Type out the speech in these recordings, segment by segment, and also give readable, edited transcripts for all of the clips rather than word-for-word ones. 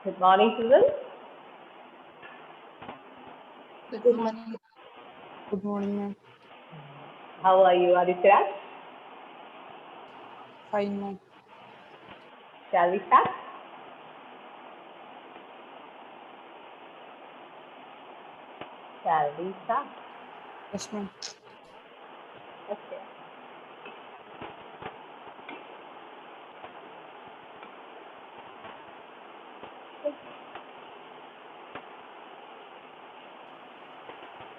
Good morning, children. Good morning. Good morning, ma'am. How are you, Aditya? Fine, ma'am. Shall we start? Shall we start? Yes, ma'am. Okay.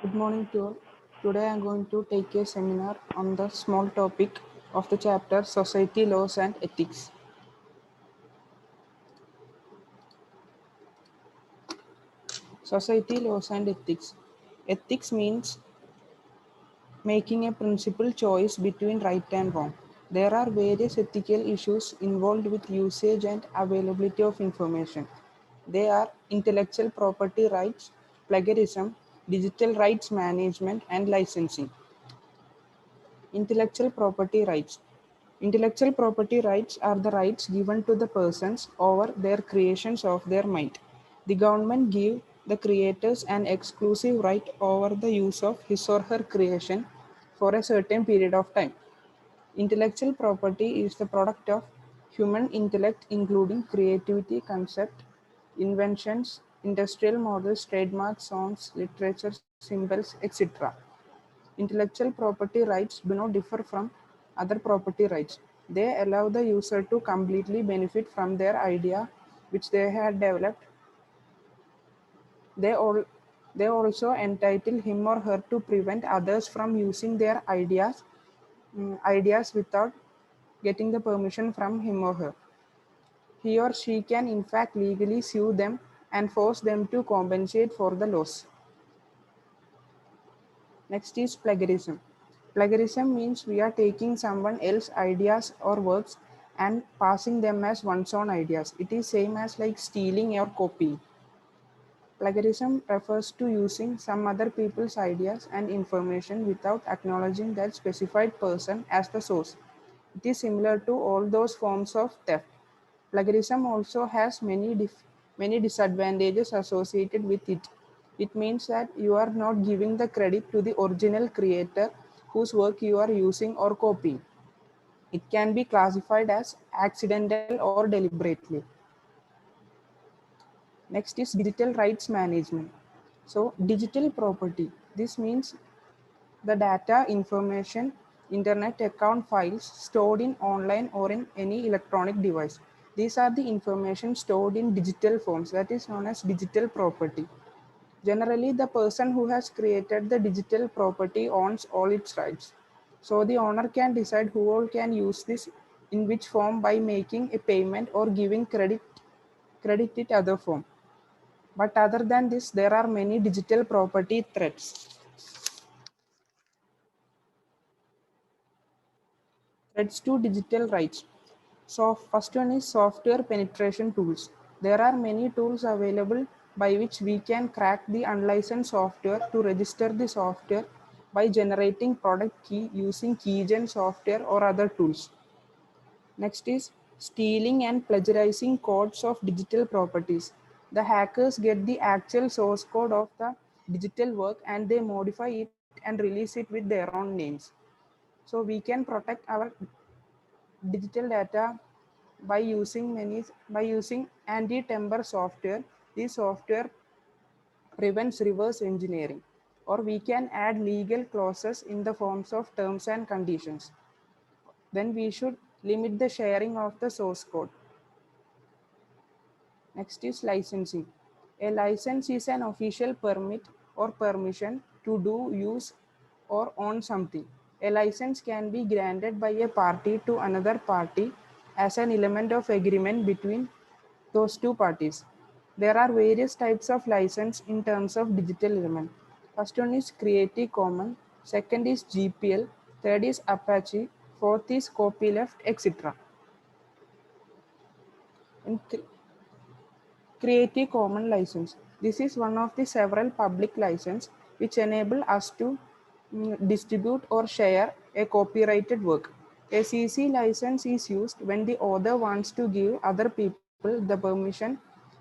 Good morning to all. Today I am going to take a seminar on the small topic of the chapter Society, Laws and Ethics. Society, Laws and Ethics. Ethics means making a principled choice between right and wrong. There are various ethical issues involved with usage and availability of information. They are intellectual property rights, plagiarism, digital rights management, and licensing. Intellectual property rights. Intellectual property rights are the rights given to the persons over their creations of their mind. The government give the creators an exclusive right over the use of his or her creation for a certain period of time. Intellectual property is the product of human intellect, including creativity, concept, inventions, industrial models, trademarks, songs, literature, symbols, etc. Intellectual property rights do not differ from other property rights. They allow the user to completely benefit from their idea which they had developed. They, all, they also entitle him or her to prevent others from using their ideas without getting the permission from him or her. He or she can in fact legally sue them and force them to compensate for the loss. Next is plagiarism. Plagiarism means we are taking someone else's ideas or works and passing them as one's own ideas. It is same as like stealing or copying. Plagiarism refers to using some other people's ideas and information without acknowledging that specified person as the source. It is similar to all those forms of theft. Plagiarism also has many disadvantages associated with it. It means that you are not giving the credit to the original creator whose work you are using or copying. It can be classified as accidental or deliberately. Next is digital rights management. So, digital property. This means the data, information, internet account files stored in online or in any electronic device. These are the information stored in digital forms, that is known as digital property. Generally, the person who has created the digital property owns all its rights. So the owner can decide who all can use this in which form by making a payment or giving credit it other form. But other than this, there are many digital property threats. Threats to digital rights. So first one is software penetration tools. There are many tools available by which we can crack the unlicensed software to register the software by generating product key using keygen software or other tools. Next is stealing and plagiarizing codes of digital properties. The hackers get the actual source code of the digital work and they modify it and release it with their own names. So we can protect our digital data by using anti-tamper software. This software prevents reverse engineering, or we can add legal clauses in the forms of terms and conditions. Then we should limit the sharing of the source code. Next is licensing. A license is an official permit or permission to do, use, or own something. A license can be granted by a party to another party as an element of agreement between those two parties. There are various types of license in terms of digital element. First one is Creative Commons, second is GPL, third is Apache, fourth is copyleft, etc. In Creative Commons license. This is one of the several public license which enable us to distribute or share a copyrighted work. A CC license is used when the author wants to give other people the permission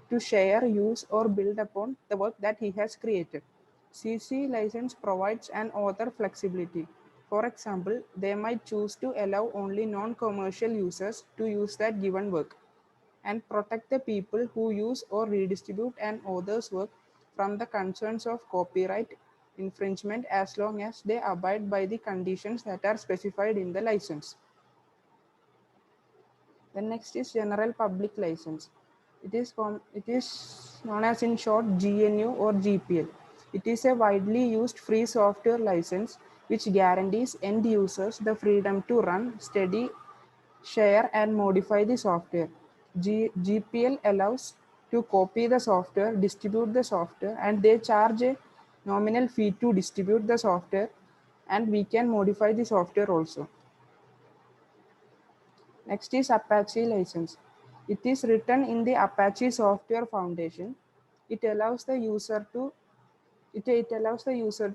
to to share, use, or build upon the work that he has created. CC license provides an author flexibility. For example, they might choose to allow only non-commercial users to use that given work and protect the people who use or redistribute an author's work from the concerns of copyright infringement as long as they abide by the conditions that are specified in the license. The next is general public license. It is known as in short GNU or GPL. It is a widely used free software license which guarantees end users the freedom to run, study, share and modify the software. GPL allows to copy the software, distribute the software, and they charge a nominal fee to distribute the software, and we can modify the software also. Next is Apache license. It is written in the Apache Software Foundation. It allows the user to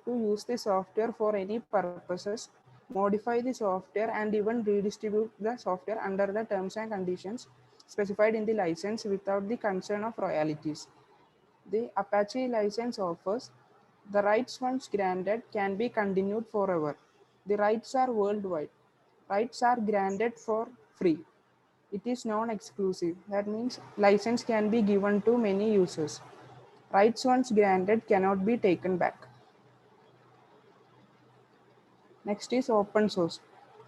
use the software for any purposes, modify the software, and even redistribute the software under the terms and conditions specified in the license without the concern of royalties. The Apache license offers the rights once granted can be continued forever. The rights are worldwide. Rights are granted for free. It is non-exclusive. That means license can be given to many users. Rights once granted cannot be taken back. Next is open source.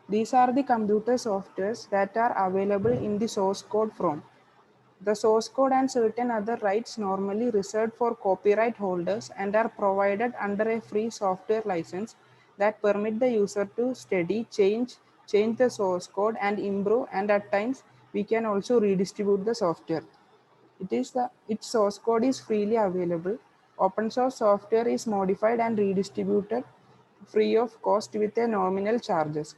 These are the computer softwares that are available in the source code form. The source code and certain other rights normally reserved for copyright holders and are provided under a free software license that permit the user to study, change the source code and improve, and at times we can also redistribute the software. Its source code is freely available. Open source software is modified and redistributed free of cost with a nominal charges.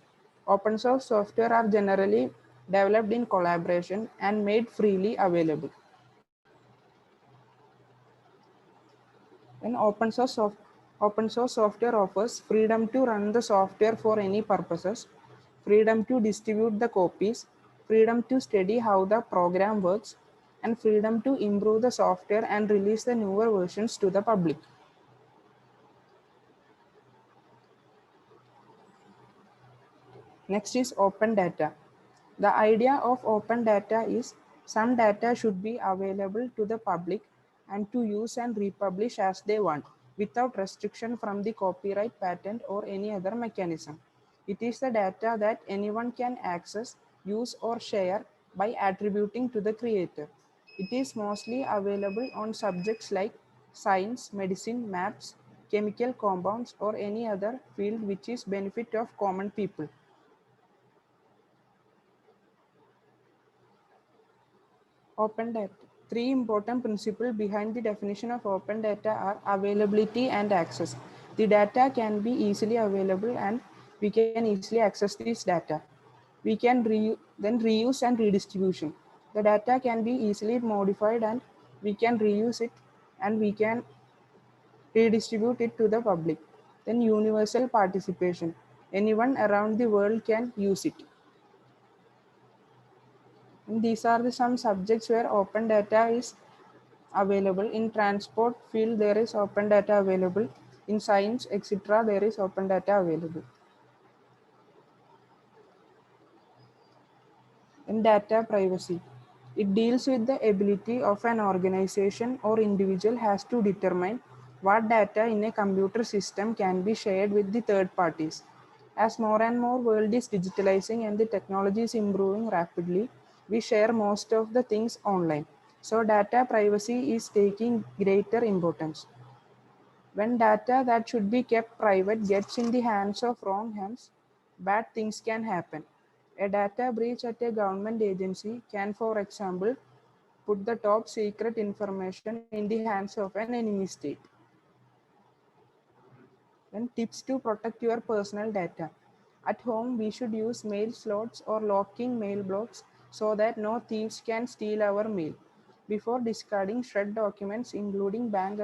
Open source software are generally developed in collaboration and made freely available. Then open source software offers freedom to run the software for any purposes, freedom to distribute the copies, freedom to study how the program works, and freedom to improve the software and release the newer versions to the public. Next is open data. The idea of open data is some data should be available to the public and to use and republish as they want without restriction from the copyright, patent, or any other mechanism. It is the data that anyone can access, use, or share by attributing to the creator. It is mostly available on subjects like science, medicine, maps, chemical compounds, or any other field which is benefit of common people. Open data. Three important principles behind the definition of open data are availability and access. The data can be easily available and we can easily access this data. We can then reuse and redistribution. The data can be easily modified and we can reuse it and we can redistribute it to the public. Then universal participation. Anyone around the world can use it. And these are some subjects where open data is available. In transport field there is open data available, in science etc there is open data available. In data privacy, it deals with the ability of an organization or individual has to determine what data in a computer system can be shared with the third parties. As more and more world is digitalizing and the technology is improving rapidly, we share most of the things online. So data privacy is taking greater importance. When data that should be kept private gets in the hands of wrong hands, bad things can happen. A data breach at a government agency can, for example, put the top secret information in the hands of an enemy state. Then tips to protect your personal data. At home, we should use mail slots or locking mail blocks so that no thieves can steal our mail. Before discarding, shred documents including bank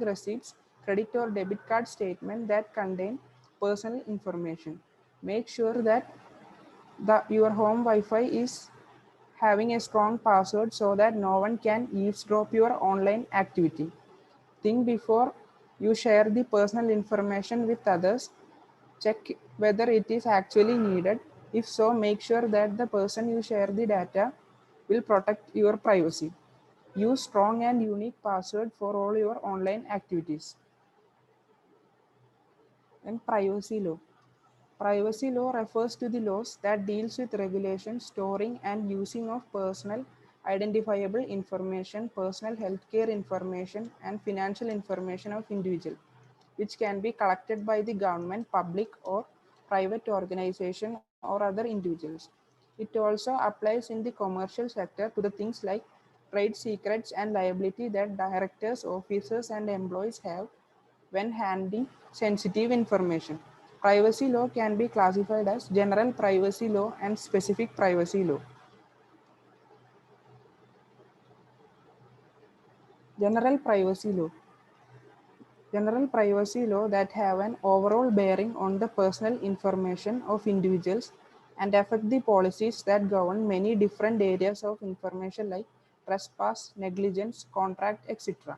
receipts, credit or debit card statement that contain personal information. Make sure that your home Wi-Fi having a strong password so that no one can eavesdrop your online activity. Think before you share the personal information with others. Check whether it is actually needed. If so, make sure that the person you share the data will protect your privacy. Use strong and unique password for all your online activities. And privacy law. Privacy law refers to the laws that deals with regulation, storing and using of personal identifiable information, personal healthcare information and financial information of individual, which can be collected by the government, public or private organization or other individuals. It also applies in the commercial sector to the things like trade secrets and liability that directors, officers and employees have when handling sensitive information. Privacy law can be classified as general privacy law and specific privacy law. General privacy law. General privacy law that have an overall bearing on the personal information of individuals and affect the policies that govern many different areas of information like trespass, negligence, contract, etc.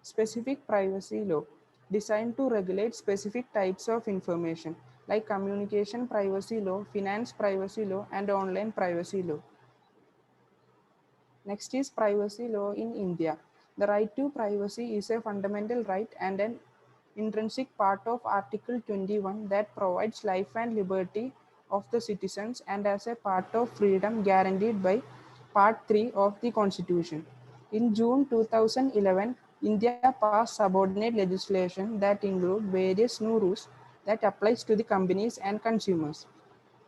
Specific privacy law designed to regulate specific types of information like communication privacy law, finance privacy law, and online privacy law. Next is privacy law in India. The right to privacy is a fundamental right and an intrinsic part of Article 21 that provides life and liberty of the citizens and as a part of freedom guaranteed by Part 3 of the Constitution. In June 2011, India passed subordinate legislation that include various new rules that applies to the companies and consumers.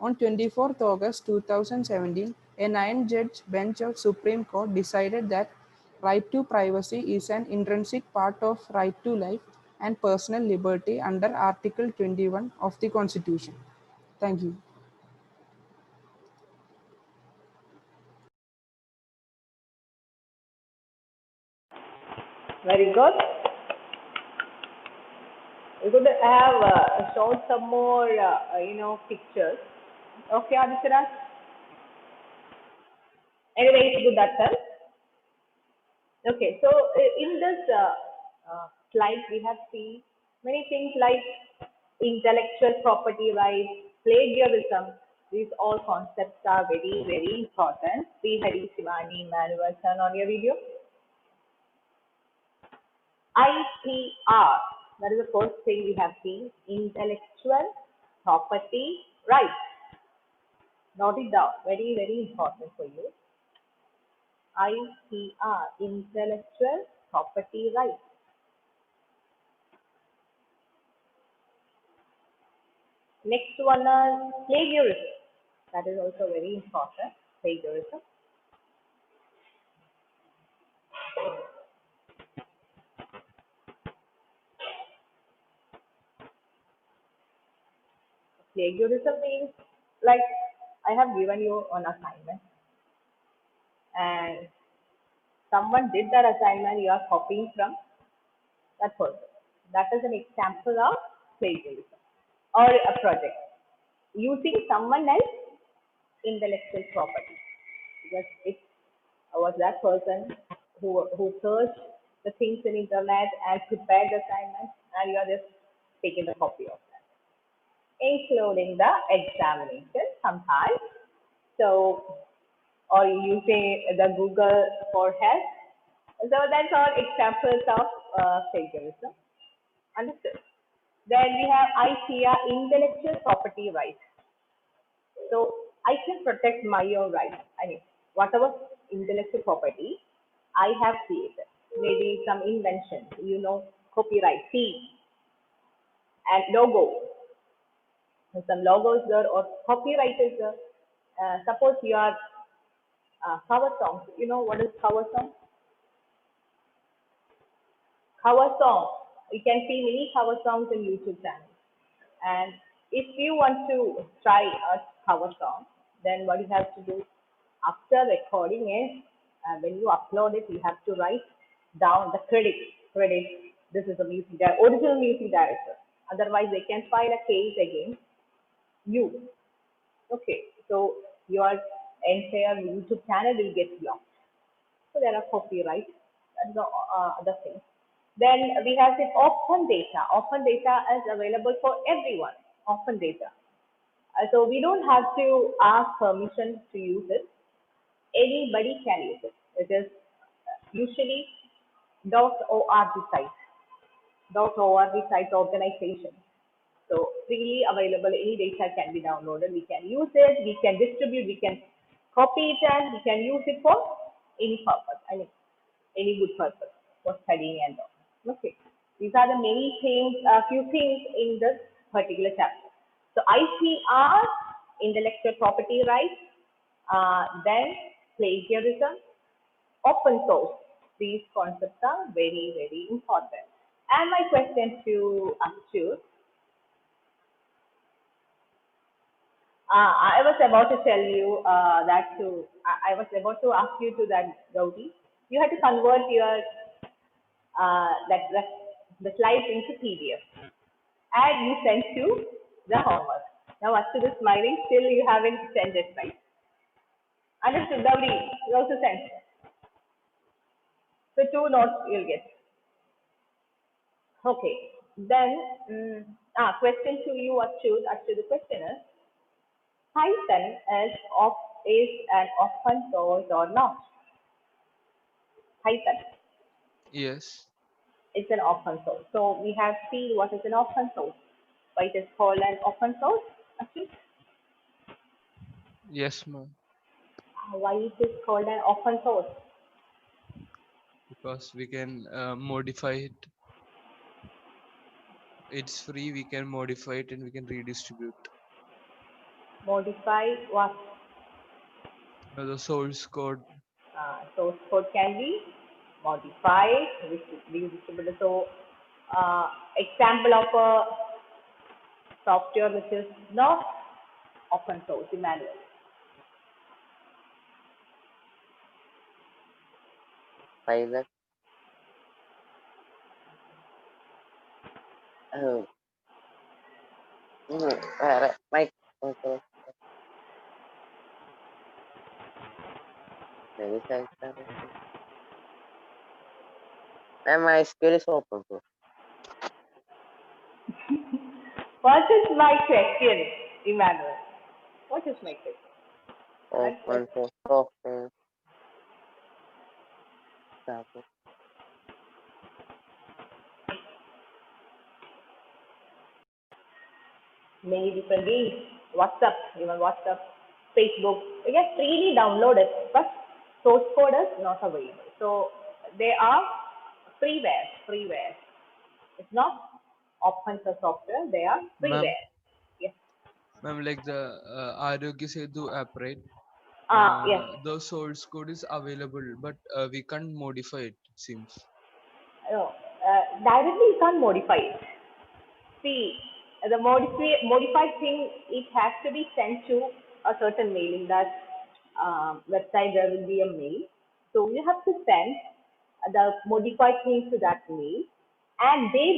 On 24th August 2017, a 9-judge bench of Supreme Court decided that right to privacy is an intrinsic part of right to life and personal liberty under Article 21 of the Constitution. Thank you. Very good. We could have shown some more, pictures. Okay, Aditya. Anyway, it's good that time. Okay, so in this slide, we have seen many things like intellectual property rights, plagiarism. These all concepts are very, very important. Sri Hari Shivani, Manuel, turn on your video. IPR, that is the first thing we have seen, intellectual property rights. Note it down, very, very important for you. IPR, intellectual property rights. Next one is plagiarism. That is also very important, plagiarism. Plagiarism means like I have given you an assignment and someone did that assignment, you are copying from that person. That is an example of plagiarism or a project using someone else intellectual property because it was that person who searched the things in internet and prepared the assignment and you are just taking a copy of that, including the examination sometimes. So, or using the Google for help. So that's all examples of plagiarism. Understood. Then we have IPR, intellectual property rights. So I can protect my own rights. I mean, whatever intellectual property I have created, maybe some invention, copyright, theme, and logo. Some logos there or copyright is there. Suppose you are cover songs. You know what is cover song? Cover song. You can see many cover songs in YouTube channel. And if you want to try a cover song, then what you have to do after recording it, when you upload it, you have to write down the credit. Credit. This is the original music director. Otherwise, they can file a case against you. Okay, so you are entire YouTube channel will get blocked. So there are copyright. That's the other thing. Then we have this open data. Open data is available for everyone. Open data. So we don't have to ask permission to use it. Anybody can use it. It is usually .org site, .org site organization. So freely available, any data can be downloaded. We can use it, we can distribute, we can copy it, and we can use it for any purpose. I mean, any good purpose for studying and all. Okay. These are the many things, a few things in this particular chapter. So IPR, intellectual property rights, then plagiarism, open source. These concepts are very, very important. And my question to Akshu, I was about to tell you that to, I was about to ask you to that, Gaudi. You had to convert your that the slides into PDF, and you sent to the homework. Now, Akshu is smiling. Still, you haven't sent it, right? Understood, Gaudi. You also sent. So 2 notes you'll get. Okay. Then, question to you, Akshu. Actually, the question is, Python is an open source or not? Python Yes. is an open source. So we have seen what is an open source. Why it is called an open source? Actually, Yes, ma'am. why it is called an open source? Because we can modify it. It's free. We can modify it and we can redistribute. Modify what? The source code. Source code can be modified, being distributed. So, example of a software which is not open source, Emmanuel. Pilot. Oh. Mike. Okay. Maybe and my skill is open source. What is my question, Emmanuel? What is my question? Open source software. Many different ways. WhatsApp, even WhatsApp, Facebook. You can freely download it, but source code is not available. So they are freeware. It's not open source software. They are Ma'am, freeware. Yes. ma'am, like the Arogya Setu app, right? Yes. The source code is available, but we can't modify it, it seems. No, directly you can't modify it. See, the modified thing, it has to be sent to a certain mail. In that website, there will be a mail. So you have to send the modified thing to that mail, and there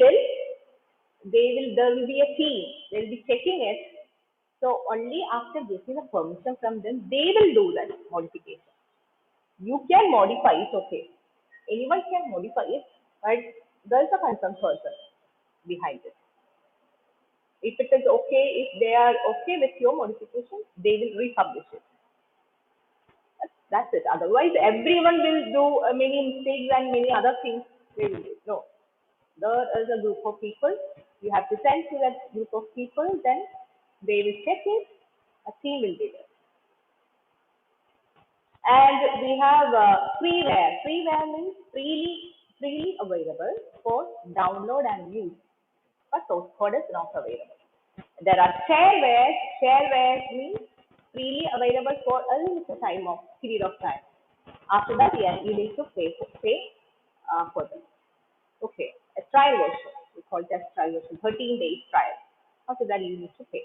will be a team. They will be checking it. So only after getting the permission from them, they will do that modification. You can modify it, okay. Anyone can modify it, but there's a concerned person behind it. If it is okay, if they are okay with your modification, they will republish it. That's it. Otherwise, everyone will do many mistakes and many other things they will do. No. There is a group of people. You have to send to that group of people, then they will check it. A team will be there. And we have freeware. Freeware means freely available for download and use, but source code is not available. There are shareware. Shareware means freely available for a limited period of time. After that, yeah, you need to pay for them. Okay, a trial version. We call it as trial version. 13 days trial. After that, you need to pay.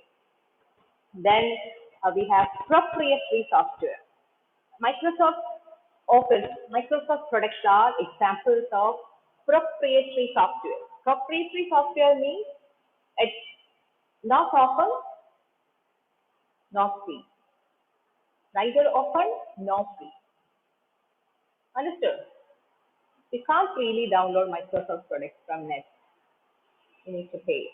Then we have proprietary software. Microsoft Office, Microsoft products are examples of proprietary software. Proprietary software means it's not open, not free. neither often nor free. Understood? You can't really download Microsoft products from net. You need to pay,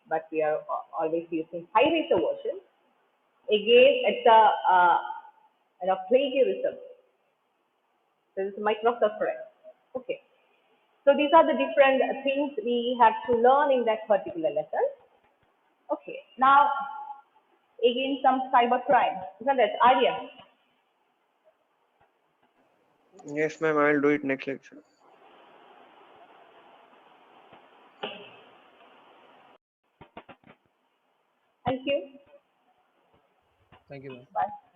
but we are always using high rate version. Again, it's a plagiarism. This is Microsoft product. Okay. So these are the different things we have to learn in that particular lesson. Okay. Now, again, some cyber crime. Isn't it? Arya. Yes, ma'am. I'll do it next lecture. Thank you. Thank you, ma'am. Bye.